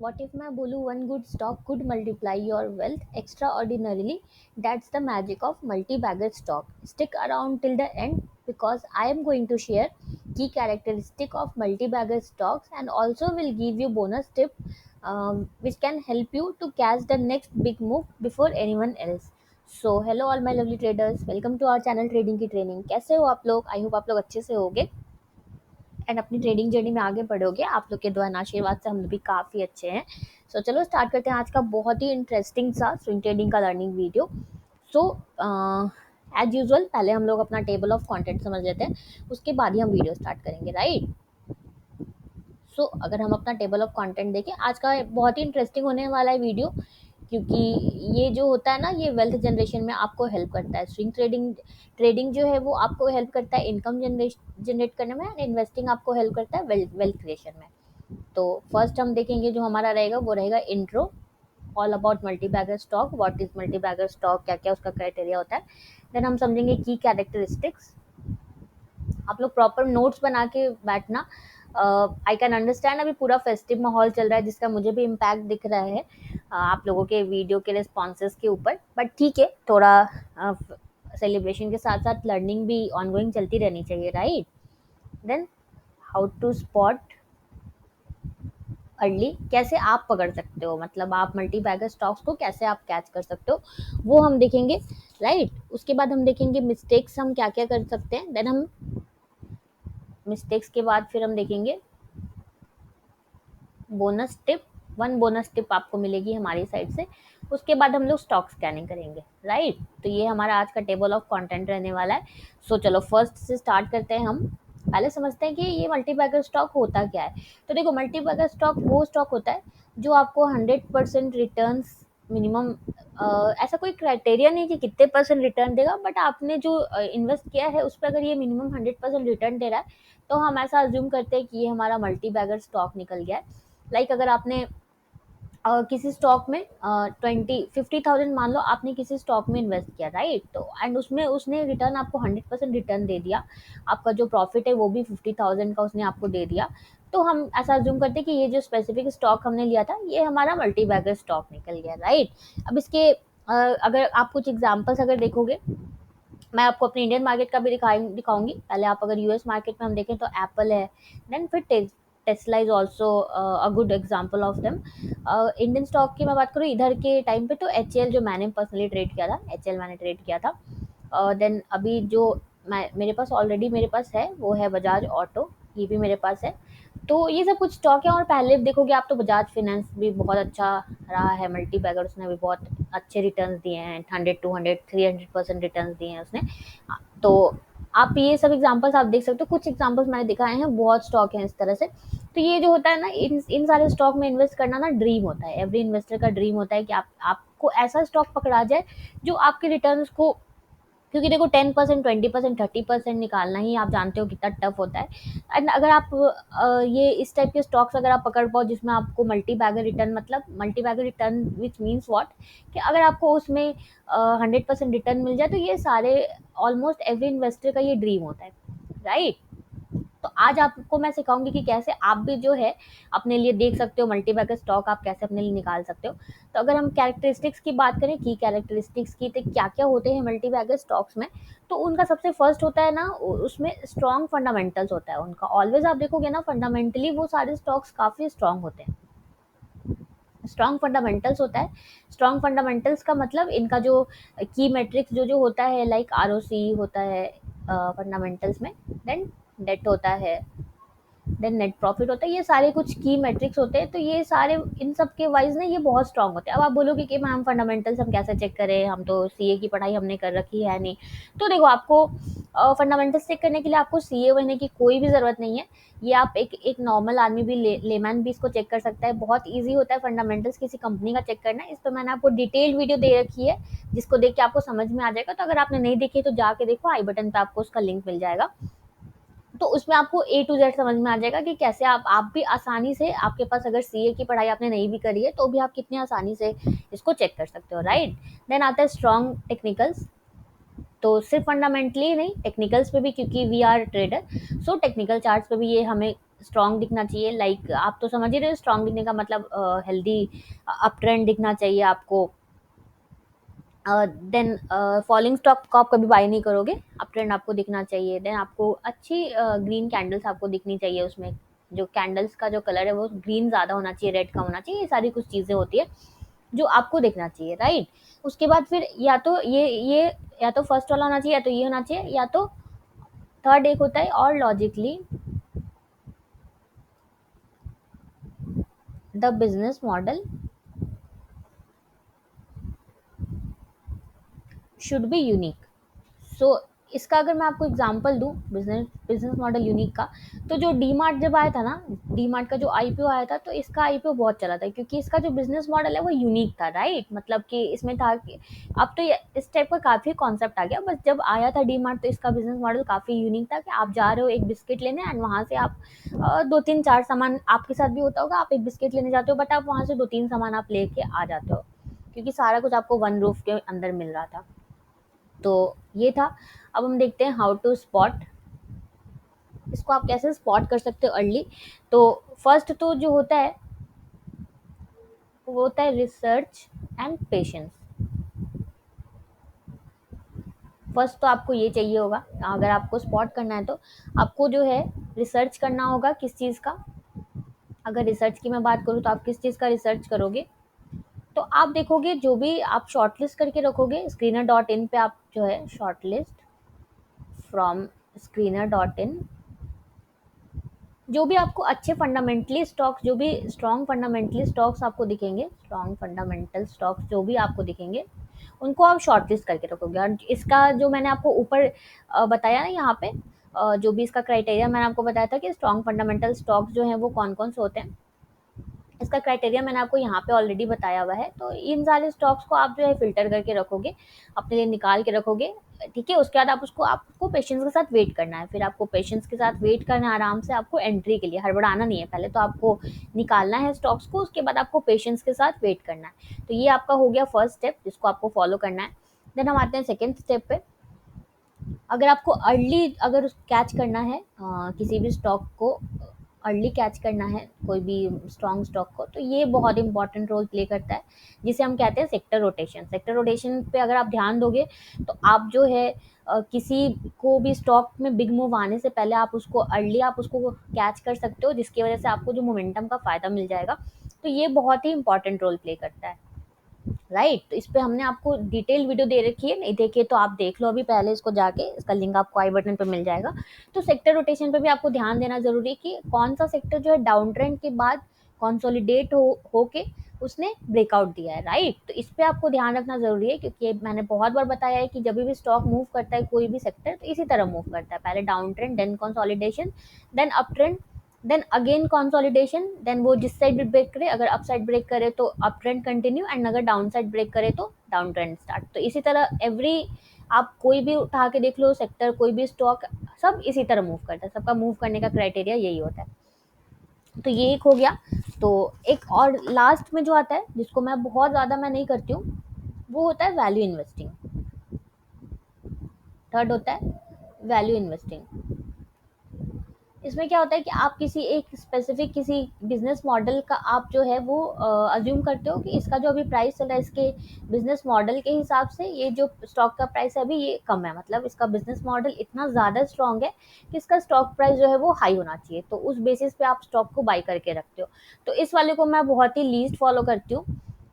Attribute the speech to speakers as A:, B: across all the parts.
A: What if मैं बोलूँ one good stock could multiply your wealth extraordinarily? That's the magic of multi-bagger stock. Stick around till the end because I am going to share key characteristic of multi-bagger stocks and also will give you bonus tip which can help you to catch the next big move before anyone else. So hello all my lovely traders, welcome to our channel trading की training. कैसे हो आप लोग? I hope आप लोग अच्छे से होगे एंड अपनी ट्रेडिंग जर्नी में आगे बढ़ोगे। आप लोग के दुआ and आशीर्वाद से हम लोग भी काफ़ी अच्छे हैं। सो चलो स्टार्ट करते हैं आज का बहुत ही इंटरेस्टिंग सा स्विंग ट्रेडिंग का learning video. So as usual पहले हम लोग अपना टेबल ऑफ कंटेंट समझ लेते हैं, उसके बाद ही हम वीडियो स्टार्ट करेंगे, राइट। सो अगर हम अपना टेबल ऑफ कंटेंट देखें, आज का बहुत ही इंटरेस्टिंग होने वाला है वीडियो, क्योंकि ये जो होता है ना, ये वेल्थ जनरेशन में आपको हेल्प करता है। स्विंग ट्रेडिंग ट्रेडिंग जो है वो आपको हेल्प करता है इनकम जनरेट करने में, एंड इन्वेस्टिंग आपको हेल्प करता है वेल्थ क्रिएशन में। तो फर्स्ट हम देखेंगे जो हमारा रहेगा वो रहेगा intro, all about multibagger stock, what is multibagger stock, क्या क्या उसका क्राइटेरिया होता है। देन हम समझेंगे की कैरेक्टरिस्टिक्स। आप लोग प्रॉपर नोट्स बना के बैठना। आई कैन अंडरस्टैंड अभी पूरा फेस्टिव माहौल चल रहा है जिसका मुझे भी इम्पैक्ट दिख रहा है आप लोगों के वीडियो के रिस्पॉन्सेज के ऊपर, बट ठीक है, थोड़ा सेलिब्रेशन के साथ साथ लर्निंग भी ऑनगोइंग चलती रहनी चाहिए, right. Then how to spot early, कैसे आप पकड़ सकते हो, मतलब आप मल्टी बैगर स्टॉक्स को कैसे आप कैच कर सकते हो, वो हम देखेंगे, राइट। उसके बाद हम देखेंगे मिस्टेक्स हम क्या क्या कर सकते हैं। देन हम मिस्टेक्स के बाद फिर हम देखेंगे bonus tip, one bonus tip आपको मिलेगी हमारी साइड से। उसके बाद हम लोग स्टॉक स्कैनिंग करेंगे, राइट। तो ये हमारा आज का टेबल ऑफ कंटेंट रहने वाला है। सो चलो फर्स्ट से स्टार्ट करते हैं। हम पहले समझते हैं कि ये मल्टीबैगर स्टॉक होता क्या है। तो देखो, मल्टीबैगर स्टॉक वो स्टॉक होता है जो आपको 100% रिटर्न्स मिनिमम, ऐसा कोई क्राइटेरिया नहीं कि कितने परसेंट रिटर्न देगा, बट आपने जो इन्वेस्ट किया है उस पर अगर ये मिनिमम 100% रिटर्न दे रहा है तो हम ऐसा अज्यूम करते हैं कि ये हमारा मल्टी बैगर स्टॉक निकल गया है। लाइक अगर आपने किसी स्टॉक में 50,000 मान लो आपने किसी स्टॉक में इन्वेस्ट किया, राइट। तो एंड उसमें उसने रिटर्न आपको 100% रिटर्न दे दिया, आपका जो प्रॉफिट है वो भी 50,000 का उसने आपको दे दिया। तो हम ऐसा अज्यूम करते हैं कि ये जो स्पेसिफिक स्टॉक हमने लिया था ये हमारा मल्टी बैगर स्टॉक निकल गया, राइट। अब इसके अगर आप कुछ एग्जाम्पल्स अगर देखोगे, मैं आपको अपने इंडियन मार्केट का भी दिखाऊंगी। पहले आप अगर यूएस मार्केट में हम देखें तो एप्पल है, देन फिर Tesla is also a good example of them. Indian stock की मैं बात करूँ इधर के टाइम पे, तो एच जो मैंने पर्सनली ट्रेड किया था, एच मैंने ट्रेड किया था। देन अभी जो मेरे पास ऑलरेडी मेरे पास है वो है बजाज ऑटो, ये भी मेरे पास है। तो ये सब कुछ स्टॉक है। और पहले देखोगे आप तो बजाज फाइनेंस भी बहुत अच्छा रहा है मल्टी बैगर, उसने भी बहुत अच्छे रिटर्न्स दिए हैं, 100 200 300% रिटर्न्स दिए हैं उसने। तो आप ये सब एग्जांपल्स आप देख सकते हो, कुछ एग्जांपल्स मैंने दिखाए हैं, बहुत स्टॉक हैं इस तरह से। तो ये जो होता है ना, इन सारे स्टॉक में इन्वेस्ट करना ना ड्रीम होता है, एवरी इन्वेस्टर का ड्रीम होता है कि आपको ऐसा स्टॉक पकड़ा जाए जो आपके रिटर्न्स को, क्योंकि देखो 10% 20% 30% निकालना ही आप जानते हो कितना टफ होता है। एंड अगर आप ये इस टाइप के स्टॉक्स अगर आप पकड़ पाओ जिसमें आपको मल्टी बैगर रिटर्न, मतलब multibagger return which means what, कि अगर आपको उसमें 100% रिटर्न मिल जाए तो ये सारे ऑलमोस्ट एवरी इन्वेस्टर का ये ड्रीम होता है, राइट। तो आज आपको मैं सिखाऊंगी कि कैसे आप भी जो है अपने लिए देख सकते हो मल्टी बैगर स्टॉक आप कैसे अपने लिए निकाल सकते हो। तो अगर हम कैरेक्टरिस्टिक्स की बात करें, की कैरेक्टरिस्टिक्स की, तो क्या क्या होते हैं मल्टी बैगर स्टॉक्स में, तो उनका सबसे फर्स्ट होता है ना, उसमें स्ट्रॉन्ग फंडामेंटल्स होता है उनका। ऑलवेज आप देखोगे ना, फंडामेंटली वो सारे स्टॉक्स काफ़ी स्ट्रॉन्ग होते हैं, स्ट्रॉन्ग फंडामेंटल्स होता है। स्ट्रॉन्ग फंडामेंटल्स का मतलब इनका जो की मैट्रिक्स जो जो होता है, लाइक आरओसी होता है फंडामेंटल्स में, देन डेट होता है, देन नेट प्रॉफिट होता है, ये सारे कुछ की मैट्रिक्स होते हैं। तो ये सारे इन सब के वाइज ना ये बहुत स्ट्रांग होते हैं। अब आप बोलोगे कि मैम फंडामेंटल्स हम कैसे चेक करें, हम तो सीए की पढ़ाई हमने कर रखी है नहीं। तो देखो, आपको फंडामेंटल्स चेक करने के लिए आपको सीए बनने की कोई भी ज़रूरत नहीं है। ये आप एक नॉर्मल आदमी भी, लेमैन भी इसको चेक कर सकता है। बहुत ईजी होता है फंडामेंटल्स किसी कंपनी का चेक करना। इस पर मैंने आपको डिटेल्ड वीडियो दे रखी है जिसको देख के आपको समझ में आ जाएगा। तो अगर आपने नहीं देखी तो जाके देखो, आई बटन पे आपको उसका लिंक मिल जाएगा। तो उसमें आपको ए टू जेड समझ में आ जाएगा कि कैसे आप भी आसानी से, आपके पास अगर सीए की पढ़ाई आपने नहीं भी करी है तो भी आप कितनी आसानी से इसको चेक कर सकते हो, राइट। देन आता है स्ट्रॉन्ग टेक्निकल्स। तो सिर्फ फंडामेंटली नहीं, टेक्निकल्स पे भी, क्योंकि we are trader, so technical charts पे भी ये हमें स्ट्रॉन्ग दिखना चाहिए, लाइक आप तो समझ ही रहे हो स्ट्रॉन्ग दिखने का मतलब हेल्दी अप ट्रेंड दिखना चाहिए आपको। देन फॉलिंग स्टॉक को आप कभी बाय नहीं करोगे, अप ट्रेंड आपको दिखना चाहिए। देन आपको अच्छी ग्रीन कैंडल्स आपको दिखनी चाहिए, उसमें जो कैंडल्स का जो कलर है वो ग्रीन ज़्यादा होना चाहिए, रेड का होना चाहिए, ये सारी कुछ चीज़ें होती है जो आपको देखना चाहिए, राइट। उसके बाद फिर या तो ये या तो फर्स्ट वाला होना चाहिए, या तो ये होना चाहिए, या तो थर्ड एक होता है और logically the business model should be unique. So इसका अगर मैं आपको एग्जांपल दूँ बिजनेस बिजनेस मॉडल यूनिक का, तो जो डी मार्ट जब आया था ना, डी मार्ट का जो आईपीओ आया था, तो इसका आईपीओ बहुत चला था क्योंकि इसका जो बिजनेस मॉडल है वो यूनिक था, राइट। मतलब कि इसमें था कि अब तो इस टाइप का काफ़ी कॉन्सेप्ट आ गया, बस जब आया था डी मार्ट तो इसका बिजनेस मॉडल काफ़ी यूनिक था कि आप जा रहे हो एक बिस्किट लेने एंड वहाँ से आप दो तीन चार सामान, आपके साथ भी होता होगा, आप एक बिस्किट लेने जाते हो बट आप वहाँ से दो तीन सामान आप लेके आ जाते हो क्योंकि सारा कुछ आपको वन रूफ के अंदर मिल रहा था। तो ये था। अब हम देखते हैं हाउ टू स्पॉट, इसको आप कैसे स्पॉट कर सकते हो अर्ली। तो फर्स्ट तो जो होता है वो होता है रिसर्च एंड पेशेंस। फर्स्ट तो आपको ये चाहिए होगा, अगर आपको स्पॉट करना है तो आपको जो है रिसर्च करना होगा किस चीज़ का। अगर रिसर्च की मैं बात करूँ तो आप किस चीज़ का रिसर्च करोगे, तो आप देखोगे जो भी आप शॉर्टलिस्ट करके रखोगे स्क्रीनर डॉट इन पे, आप जो है shortlist from screener dot in, जो भी आपको अच्छे फंडामेंटली स्टॉक्स, जो भी स्ट्रॉन्ग फंडामेंटली स्टॉक्स आपको दिखेंगे, स्ट्रॉन्ग फंडामेंटल स्टॉक्स जो भी आपको दिखेंगे उनको आप शॉर्टलिस्ट करके रखोगे। और इसका जो मैंने आपको ऊपर बताया ना यहाँ पे, जो भी इसका क्राइटेरिया मैंने आपको बताया था कि स्ट्रॉन्ग फंडामेंटल स्टॉक्स जो हैं वो कौन कौन से होते हैं, इसका क्राइटेरिया मैंने आपको यहाँ पे ऑलरेडी बताया हुआ है। तो इन सारे स्टॉक्स को आप जो है फ़िल्टर करके रखोगे, अपने लिए निकाल के रखोगे, ठीक है। उसके बाद आप उसको, आपको पेशेंस के साथ वेट करना है, फिर आपको पेशेंस के साथ वेट करना है आराम से, आपको एंट्री के लिए हड़बड़ाना नहीं है, पहले तो आपको निकालना है स्टॉक्स को, उसके बाद आपको पेशेंस के साथ वेट करना है। तो ये आपका हो गया फर्स्ट स्टेप जिसको आपको फॉलो करना है। देन हम आते हैं सेकेंड स्टेप पे। अगर आपको अर्ली अगर कैच करना है किसी भी स्टॉक को, अर्ली कैच करना है कोई भी स्ट्रॉन्ग स्टॉक को, तो ये बहुत इंपॉर्टेंट रोल प्ले करता है जिसे हम कहते हैं सेक्टर रोटेशन। सेक्टर रोटेशन पे अगर आप ध्यान दोगे तो आप जो है किसी को भी स्टॉक में बिग मूव आने से पहले आप उसको अर्ली आप उसको कैच कर सकते हो, जिसकी वजह से आपको जो मोमेंटम का फ़ायदा मिल जाएगा। तो ये बहुत ही इंपॉर्टेंट रोल प्ले करता है, राइट। तो इस पे हमने आपको डिटेल वीडियो दे रखी है, नहीं देखिए तो आप देख लो अभी पहले इसको जाके, इसका लिंक आपको आई बटन पे मिल जाएगा। तो सेक्टर रोटेशन पे भी आपको ध्यान देना जरूरी है कि कौन सा सेक्टर जो है डाउन ट्रेंड के बाद कंसोलिडेट होके उसने ब्रेकआउट दिया है, राइट। तो इस पे आपको ध्यान रखना जरूरी है क्योंकि ये मैंने बहुत बार बताया है कि जब भी स्टॉक मूव करता है कोई भी सेक्टर, तो इसी तरह मूव करता है, पहले downtrend, then consolidation, then uptrend, then again consolidation, then वो जिस साइड भी ब्रेक करे, अगर अप साइड ब्रेक करे तो अप ट्रेंड कंटिन्यू, एंड अगर डाउन साइड ब्रेक करे तो डाउन ट्रेंड स्टार्ट। तो इसी तरह एवरी, आप कोई भी उठा के देख लो सेक्टर, कोई भी स्टॉक, सब इसी तरह मूव करता है, सबका मूव करने का क्राइटेरिया यही होता है। तो ये एक हो गया। तो एक और लास्ट में जो आता है जिसको मैं बहुत ज़्यादा मैं नहीं करती हूँ, वो होता है वैल्यू इन्वेस्टिंग। थर्ड होता है वैल्यू इन्वेस्टिंग। इसमें क्या होता है कि आप किसी एक स्पेसिफिक किसी बिजनेस मॉडल का आप जो है वो अज्यूम करते हो कि इसका जो अभी प्राइस चल रहा है, इसके बिजनेस मॉडल के हिसाब से ये जो स्टॉक का प्राइस है अभी ये कम है, मतलब इसका बिजनेस मॉडल इतना ज़्यादा स्ट्रॉन्ग है कि इसका स्टॉक प्राइस जो है वो हाई होना चाहिए, तो उस बेसिस पे आप स्टॉक को बाई करके रखते हो। तो इस वाले को मैं बहुत ही लीस्ट फॉलो करती हूँ,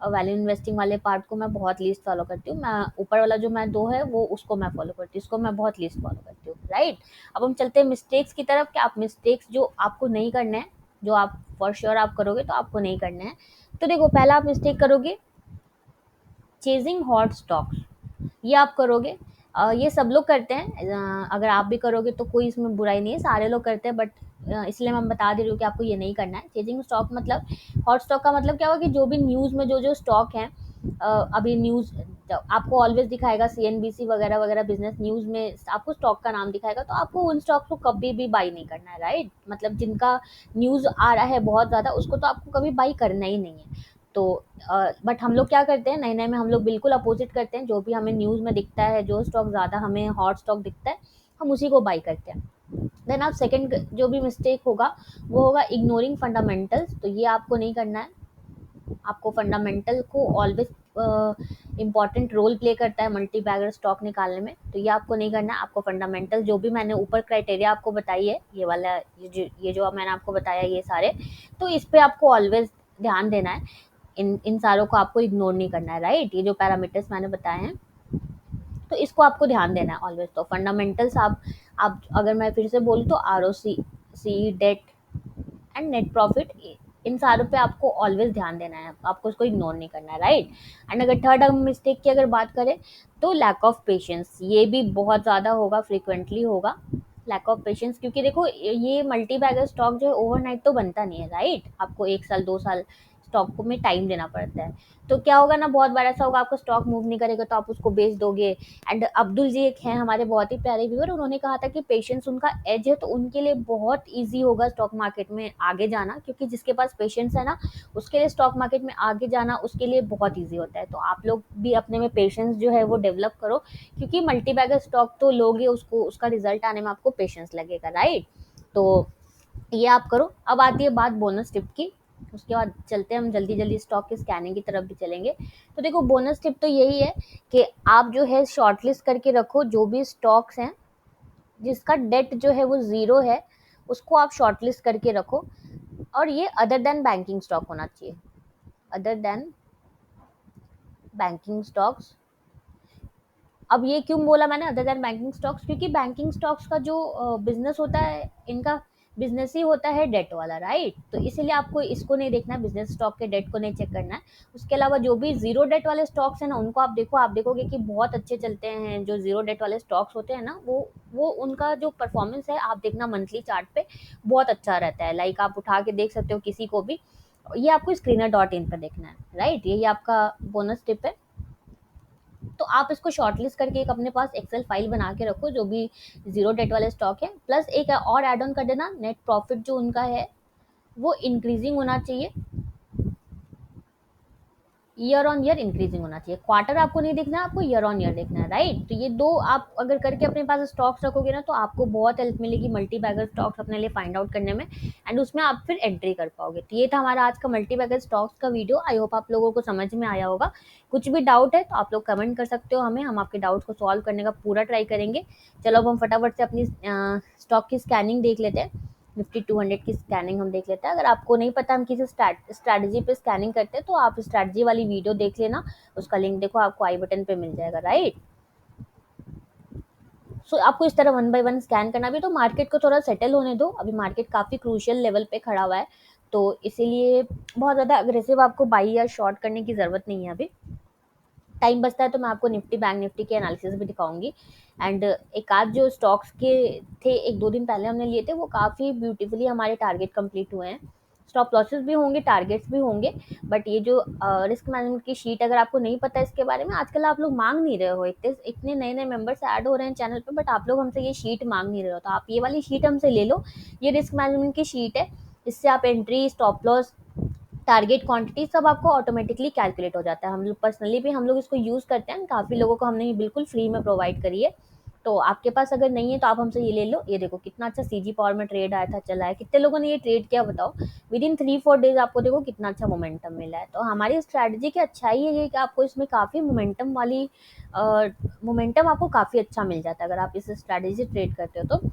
A: वैल्यू इन्वेस्टिंग वाले पार्ट को मैं बहुत लीस्ट फॉलो करती हूँ। मैं ऊपर वाला जो मैं दो है वो उसको मैं फॉलो करती हूँ, इसको मैं बहुत लीस्ट फॉलो करती हूँ, राइट। अब हम चलते हैं मिस्टेक्स की तरफ कि आप मिस्टेक्स जो आपको नहीं करने हैं, जो आप फॉर श्योर आप करोगे तो आपको नहीं करने हैं। तो देखो पहला आप मिस्टेक करोगे चेजिंग हॉट स्टॉक्स, ये आप करोगे। ये सब लोग करते हैं, अगर आप भी करोगे तो कोई इसमें बुराई नहीं है, सारे लोग करते हैं, बट इसलिए मैं बता दे रही हूँ कि आपको ये नहीं करना है। चेजिंग स्टॉक मतलब, हॉट स्टॉक का मतलब क्या होगा कि जो भी न्यूज़ में जो जो स्टॉक हैं, अभी न्यूज़ आपको ऑलवेज दिखाएगा, सीएनबीसी वगैरह वगैरह बिजनेस न्यूज़ में आपको स्टॉक का नाम दिखाएगा, तो आपको उन स्टॉक को कभी भी बाई नहीं करना है, राइट। मतलब जिनका न्यूज़ आ रहा है बहुत ज़्यादा उसको तो आपको कभी बाई करना ही नहीं है। तो बट हम लोग क्या करते हैं, नए नए में हम लोग बिल्कुल अपोजिट करते हैं, जो भी हमें न्यूज़ में दिखता है, जो स्टॉक ज़्यादा हमें हॉट स्टॉक दिखता है हम उसी को बाई करते हैं। देन आप सेकंड जो भी मिस्टेक होगा वो होगा इग्नोरिंग फंडामेंटल्स। तो ये आपको नहीं करना है। आपको फंडामेंटल को ऑलवेज इम्पॉर्टेंट रोल प्ले करता है मल्टी बैगर स्टॉक निकालने में, तो ये आपको नहीं करना है। आपको फंडामेंटल जो भी मैंने ऊपर क्राइटेरिया आपको बताई है, ये वाला ये जो मैंने आपको बताया ये सारे, तो इस पे आपको ऑलवेज ध्यान देना है। इन सारों को आपको इग्नोर नहीं करना है, राइट। ये जो पैरामीटर्स मैंने बताए हैं तो इसको आपको ध्यान देना है ऑलवेज। तो फंडामेंटल्स आप अगर मैं फिर से बोलूँ तो ROC, debt and net profit, इन सारों पे आपको ऑलवेज ध्यान देना है, आपको उसको इग्नोर नहीं करना है, राइट। एंड अगर थर्ड मिस्टेक की अगर बात करें तो लैक ऑफ पेशेंस, ये भी बहुत ज़्यादा होगा, फ्रिक्वेंटली होगा लैक ऑफ पेशेंस। क्योंकि देखो ये मल्टी बैगर स्टॉक जो है ओवरनाइट तो बनता नहीं है, राइट। आपको 1 साल 2 साल स्टॉक को में टाइम देना पड़ता है। तो क्या होगा ना, बहुत बार ऐसा होगा आपका स्टॉक मूव नहीं करेगा तो आप उसको बेच दोगे। एंड अब्दुल जी एक हैं हमारे बहुत ही प्यारे व्यूअर, उन्होंने कहा था कि पेशेंस उनका एज है, तो उनके लिए बहुत ईजी होगा स्टॉक मार्केट में आगे जाना। क्योंकि जिसके पास पेशेंस है ना, उसके लिए स्टॉक मार्केट में आगे जाना उसके लिए बहुत ईजी होता है। तो आप लोग भी अपने में पेशेंस जो है वो डेवलप करो, क्योंकि मल्टी बैगर स्टॉक तो लोगे, उसको उसका रिजल्ट आने में आपको पेशेंस लगेगा, राइट। तो ये आप करो। अब आती है बात बोनस टिप की, उसके बाद चलते हैं हम जल्दी जल्दी स्टॉक की स्कैनिंग की तरफ भी चलेंगे। तो देखो बोनस टिप तो यही है कि आप जो है शॉर्टलिस्ट करके रखो जो भी स्टॉक्स हैं जिसका डेट जो है वो ज़ीरो है, उसको आप शॉर्टलिस्ट करके रखो। और ये अदर देन बैंकिंग स्टॉक होना चाहिए, अदर देन बैंकिंग स्टॉक्स। अब ये क्यों बोला मैंने अदर देन बैंकिंग स्टॉक्स, क्योंकि बैंकिंग स्टॉक्स का जो बिजनेस होता है, इनका बिजनेस ही होता है डेट वाला, राइट। तो इसीलिए आपको इसको नहीं देखना है, बिजनेस स्टॉक के डेट को नहीं चेक करना है। उसके अलावा जो भी जीरो डेट वाले स्टॉक्स हैं ना, उनको आप देखो, आप देखोगे कि बहुत अच्छे चलते हैं। जो जीरो डेट वाले स्टॉक्स होते हैं ना, वो उनका जो परफॉर्मेंस है आप देखना मंथली चार्ट पे बहुत अच्छा रहता है। लाइक आप उठा के देख सकते हो किसी को भी, ये आपको screener.in पर देखना है, राइट। यही आपका बोनस टिप है। तो आप इसको शॉर्टलिस्ट करके एक अपने पास एक्सेल फाइल बना के रखो जो भी जीरो डेट वाले स्टॉक है। प्लस एक और ऐड ऑन कर देना, नेट प्रॉफिट जो उनका है वो इंक्रीजिंग होना चाहिए, ईयर ऑन ईयर इंक्रीजिंग होना चाहिए। क्वार्टर आपको नहीं देखना है, आपको ईयर ऑन ईयर देखना है, राइट। तो ये दो आप अगर करके अपने पास स्टॉक्स रखोगे ना, तो आपको बहुत हेल्प मिलेगी मल्टी बैगर स्टॉक्स अपने लिए फाइंड आउट करने में, एंड उसमें आप फिर एंट्री कर पाओगे। तो ये था हमारा आज का मल्टी बैगर स्टॉक्स का वीडियो। आई होप आप लोगों को समझ में आया होगा। कुछ भी डाउट है तो आप लोग कमेंट कर सकते हो हमें, हम आपके डाउट्स को सॉल्व करने का पूरा ट्राई करेंगे। चलो अब हम फटाफट से अपनी स्टॉक की स्कैनिंग देख लेते हैं। निफ्टी 200 की स्कैनिंग हम देख लेते हैं। अगर आपको नहीं पता हम किसी स्ट्रैटेजी पे स्कैनिंग करते हैं तो आप स्ट्रैटेजी वाली वीडियो देख लेना, उसका लिंक देखो आपको आई बटन पे मिल जाएगा, राइट। सो आपको इस तरह वन बाय वन स्कैन करना भी। तो मार्केट को थोड़ा सेटल होने दो, अभी मार्केट काफ़ी क्रूशियल लेवल पे खड़ा हुआ है, तो इसीलिए बहुत ज़्यादा अग्रेसिव आपको बाई या शॉर्ट करने की ज़रूरत नहीं है। अभी टाइम बचता है तो मैं आपको निफ्टी बैंक निफ्टी के एनालिसिस भी दिखाऊंगी। एंड एक आध जो स्टॉक्स के थे 1-2 दिन पहले हमने लिए थे, वो काफ़ी ब्यूटीफुली हमारे टारगेट कंप्लीट हुए हैं। स्टॉप लॉसेस भी होंगे, टारगेट्स भी होंगे। बट ये जो रिस्क मैनेजमेंट की शीट, अगर आपको नहीं पता इसके बारे में, आजकल आप लोग मांग नहीं रहे हो, इतने इतने नए नए मेंबर्स ऐड हो रहे हैं चैनल पे, बट आप लोग हमसे ये शीट मांग नहीं रहे हो, तो आप ये वाली शीट हमसे ले लो। ये रिस्क मैनेजमेंट की शीट है, इससे आप entry, stop loss, target quantity सब आपको ऑटोमेटिकली कैलकुलेट हो जाता है। हम लोग पर्सनली भी हम लोग इसको यूज़ करते हैं, काफ़ी लोगों को हमने ये बिल्कुल फ्री में प्रोवाइड करी है। तो आपके पास अगर नहीं है तो आप हमसे ये ले लो। ये देखो कितना अच्छा सीजी पावर में ट्रेड आया था, चला है, कितने लोगों ने ये ट्रेड किया बताओ। विद इन 3-4 डेज आपको देखो कितना अच्छा मोमेंटम मिला है। तो हमारी स्ट्रैटेजी की अच्छाई है ये कि आपको इसमें काफ़ी मोमेंटम आपको काफ़ी अच्छा मिल जाता है अगर आप इस स्ट्रैटेजी ट्रेड करते हो तो।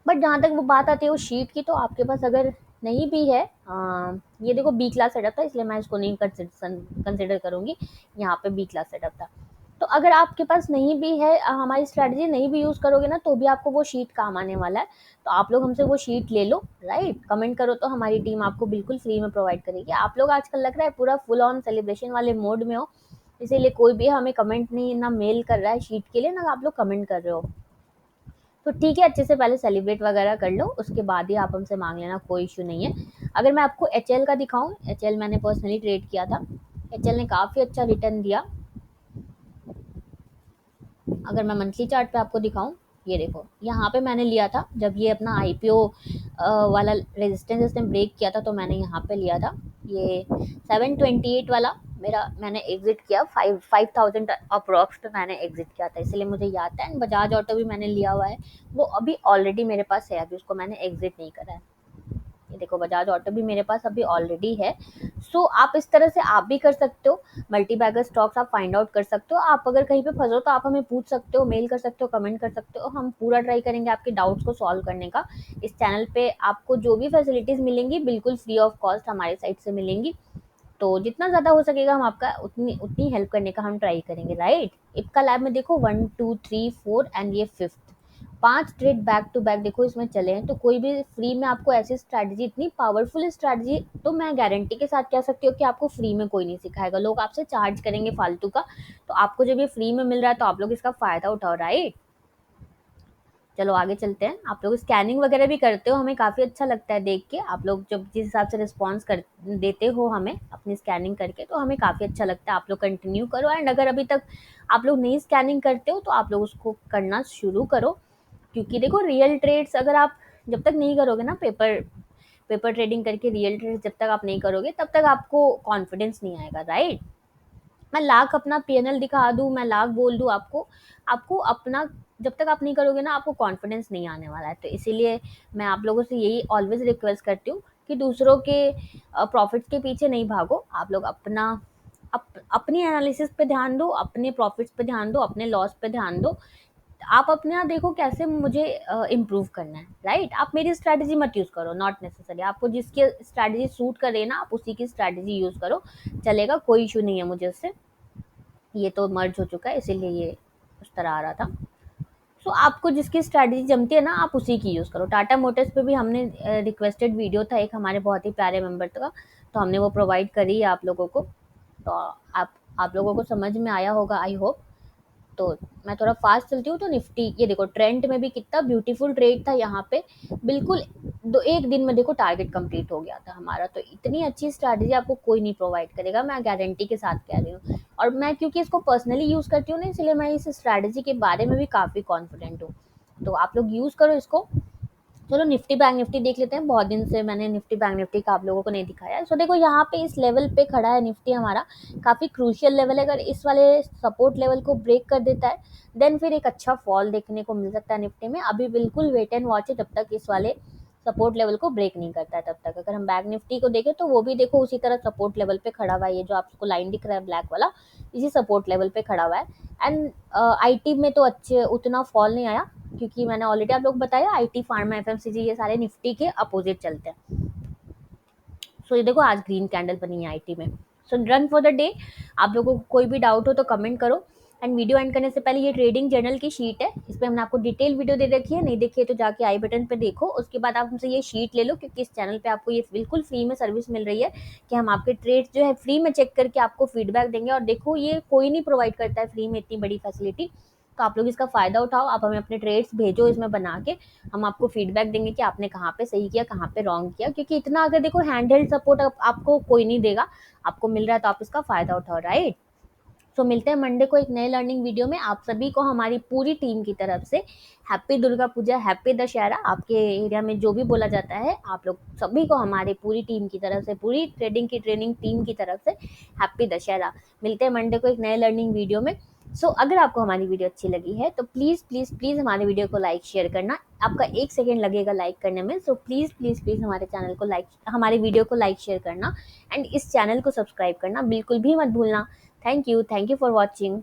A: बट जहाँ तक वो बात आती है वो शीट की, तो आपके पास अगर नहीं भी है, ये देखो बी क्लास सेटअप था, इसलिए मैं इसको नहीं कंसिडर करूँगी। यहाँ पे बी क्लास सेटअप था। तो अगर आपके पास नहीं भी है, हमारी स्ट्रैटेजी नहीं भी यूज़ करोगे ना, तो भी आपको वो शीट काम आने वाला है। तो आप लोग हमसे वो शीट ले लो, राइट। कमेंट करो तो हमारी टीम आपको बिल्कुल फ्री में प्रोवाइड करेगी। आप लोग आजकल लग रहा है पूरा फुल ऑन सेलिब्रेशन वाले मोड में हो, इसीलिए कोई भी हमें कमेंट नहीं, ना मेल कर रहा है शीट के लिए, ना आप लोग कमेंट कर रहे हो। तो ठीक है, अच्छे से पहले सेलिब्रेट वगैरह कर लो, उसके बाद ही आप हमसे मांग लेना, कोई इशू नहीं है। अगर मैं आपको एचएल का दिखाऊं, एचएल मैंने पर्सनली ट्रेड किया था, एचएल ने काफ़ी अच्छा रिटर्न दिया। अगर मैं मंथली चार्ट पे आपको दिखाऊं, ये देखो यहाँ पे मैंने लिया था जब ये अपना आईपीओ वाला रेजिस्टेंस इसने ब्रेक किया था, तो मैंने यहाँ पे लिया था ये 728 वाला। मैंने एग्जिट किया 5000 अप्रॉक्स पे मैंने एग्जिट किया था, इसलिए मुझे याद है। एंड बजाज ऑटो भी मैंने लिया हुआ है, वो अभी ऑलरेडी मेरे पास है, अभी उसको मैंने एग्जिट नहीं करा है। ये देखो बजाज ऑटो भी मेरे पास अभी ऑलरेडी है। सो आप इस तरह से आप भी कर सकते हो, मल्टी बैगर स्टॉक्स आप फाइंड आउट कर सकते हो। आप अगर कहीं पे फंसो तो आप हमें पूछ सकते हो, मेल कर सकते हो, कमेंट कर सकते हो, हम पूरा ट्राई करेंगे आपके डाउट्स को सॉल्व करने का। इस चैनल पे आपको जो भी फैसिलिटीज मिलेंगी बिल्कुल फ्री ऑफ कॉस्ट हमारी साइड से मिलेंगी। तो जितना ज़्यादा हो सकेगा हम आपका उतनी उतनी हेल्प करने का हम ट्राई करेंगे, राइट। इपका लैब में देखो 1 2 3 4 एंड ये 5th 5 trade back to back देखो इसमें चले हैं। तो कोई भी फ्री में आपको ऐसी स्ट्रैटेजी, इतनी पावरफुल स्ट्रैटेजी, तो मैं गारंटी के साथ कह सकती हूँ कि आपको फ्री में कोई नहीं सिखाएगा, लोग आपसे चार्ज करेंगे फालतू का। तो आपको जब ये फ्री में मिल रहा है तो आप लोग इसका फ़ायदा उठाओ, राइट। चलो आगे चलते हैं। आप लोग स्कैनिंग वगैरह भी करते हो, हमें काफ़ी अच्छा लगता है देख के। आप लोग जब जिस हिसाब से रिस्पॉन्स कर देते हो हमें अपनी स्कैनिंग करके, तो हमें काफ़ी अच्छा लगता है। आप लोग कंटिन्यू करो। एंड अगर अभी तक आप लोग नहीं स्कैनिंग करते हो तो आप लोग उसको करना शुरू करो, क्योंकि देखो रियल ट्रेड्स अगर आप जब तक नहीं करोगे ना, पेपर पेपर ट्रेडिंग करके रियल ट्रेड्स जब तक आप नहीं करोगे तब तक आपको कॉन्फिडेंस नहीं आएगा, राइट। मैं लाख अपना पीएनएल दिखा दूँ, मैं लाख बोल दूँ आपको, आपको अपना जब तक आप नहीं करोगे ना आपको कॉन्फिडेंस नहीं आने वाला है। तो इसीलिए मैं आप लोगों से यही ऑलवेज रिक्वेस्ट करती हूँ कि दूसरों के प्रॉफिट्स के पीछे नहीं भागो। आप लोग अपनी एनालिसिस पे ध्यान दो, अपने प्रॉफिट्स पे ध्यान दो, अपने लॉस पे ध्यान दो। आप अपना देखो कैसे मुझे इम्प्रूव करना है, राइट। आप मेरी स्ट्रैटेजी मत यूज़ करो, नॉट नेसेसरी। आपको जिसकी स्ट्रैटेजी सूट करे ना आप उसी की स्ट्रैटेजी यूज़ करो, चलेगा, कोई इशू नहीं है मुझे उससे। ये तो मर्ज हो चुका है इसीलिए ये उस तरह आ रहा था। सो आपको जिसकी स्ट्रैटेजी जमती है ना आप उसी की यूज़ करो। टाटा मोटर्स पे भी हमने रिक्वेस्टेड वीडियो था एक हमारे बहुत ही प्यारे मेंबर का, तो हमने वो प्रोवाइड करी है आप लोगों को। तो आप लोगों को समझ में आया होगा, आई होप। तो मैं थोड़ा फास्ट चलती हूँ। तो निफ्टी ये देखो ट्रेंड में भी कितना ब्यूटीफुल ट्रेड था यहाँ पे, बिल्कुल एक दिन में देखो टारगेट कंप्लीट हो गया था हमारा। तो इतनी अच्छी स्ट्रैटेजी आपको कोई नहीं प्रोवाइड करेगा, मैं गारंटी के साथ कह रही हूँ। और मैं क्योंकि इसको पर्सनली यूज़ करती हूँ ना, इसलिए मैं इस स्ट्रैटेजी के बारे में भी काफ़ी कॉन्फिडेंट हूँ। तो आप लोग यूज़ करो इसको। चलो निफ्टी बैंक निफ्टी देख लेते हैं। बहुत दिन से मैंने निफ्टी बैंक निफ्टी का आप लोगों को नहीं दिखाया है। सो देखो यहाँ पे इस लेवल पे खड़ा है निफ्टी हमारा, काफ़ी क्रूशियल लेवल है। अगर इस वाले सपोर्ट लेवल को ब्रेक कर देता है देन फिर एक अच्छा फॉल देखने को मिल सकता है निफ्टी में। अभी बिल्कुल वेट एंड वॉच है जब तक इस वाले सपोर्ट लेवल को ब्रेक नहीं करता है तब तक। अगर हम बैंक निफ्टी को देखें तो वो भी देखो उसी तरह सपोर्ट लेवल पे खड़ा हुआ है। ये जो आपको लाइन दिख रहा है ब्लैक वाला, इसी सपोर्ट लेवल पे खड़ा हुआ है। एंड आईटी में तो अच्छे उतना फॉल नहीं आया, क्योंकि मैंने ऑलरेडी आप लोग बताया आईटी फार्मा एफएमसीजी ये सारे निफ्टी के अपोजिट चलते हैं। सो ये देखो आज ग्रीन कैंडल बनी है आईटी में। सो रन फॉर द डे। आप लोगों को कोई भी डाउट हो तो कमेंट करो। एंड वीडियो एंड करने से पहले ये ट्रेडिंग जर्नल की शीट है, इस पर हमने आपको डिटेल वीडियो दे रखी है, नहीं देखी है तो जाके आई बटन पे देखो। उसके बाद आप हमसे ये शीट ले लो, क्योंकि इस चैनल पे आपको ये बिल्कुल फ्री में सर्विस मिल रही है कि हम आपके ट्रेड्स जो है फ्री में चेक करके आपको फीडबैक देंगे। और देखो ये कोई नहीं प्रोवाइड करता है फ्री में इतनी बड़ी फैसिलिटी, तो आप लोग इसका फ़ायदा उठाओ। आप हमें अपने ट्रेड्स भेजो इसमें बना के, हम आपको फीडबैक देंगे कि आपने कहाँ पे सही किया कहाँ पे रॉन्ग किया। क्योंकि इतना अगर देखो हैंड हेल्ड सपोर्ट आपको कोई नहीं देगा, आपको मिल रहा है तो आप इसका फ़ायदा उठाओ, राइट। सो मिलते हैं मंडे को एक नए लर्निंग वीडियो में। आप सभी को हमारी पूरी टीम की तरफ से हैप्पी दुर्गा पूजा, हैप्पी दशहरा। आपके एरिया में जो भी बोला जाता है, आप लोग सभी को हमारी पूरी टीम की तरफ से, पूरी ट्रेडिंग की ट्रेनिंग टीम की तरफ से हैप्पी दशहरा। मिलते हैं मंडे को एक नए लर्निंग वीडियो में। अगर आपको हमारी वीडियो अच्छी लगी है तो प्लीज़ प्लीज़ प्लीज़ हमारे वीडियो को लाइक शेयर करना। आपका 1 सेकेंड लगेगा लाइक करने में। प्लीज़ प्लीज़ प्लीज़ हमारे चैनल को लाइक, हमारे वीडियो को लाइक शेयर करना। एंड इस चैनल को सब्सक्राइब करना बिल्कुल भी मत भूलना। Thank you for watching.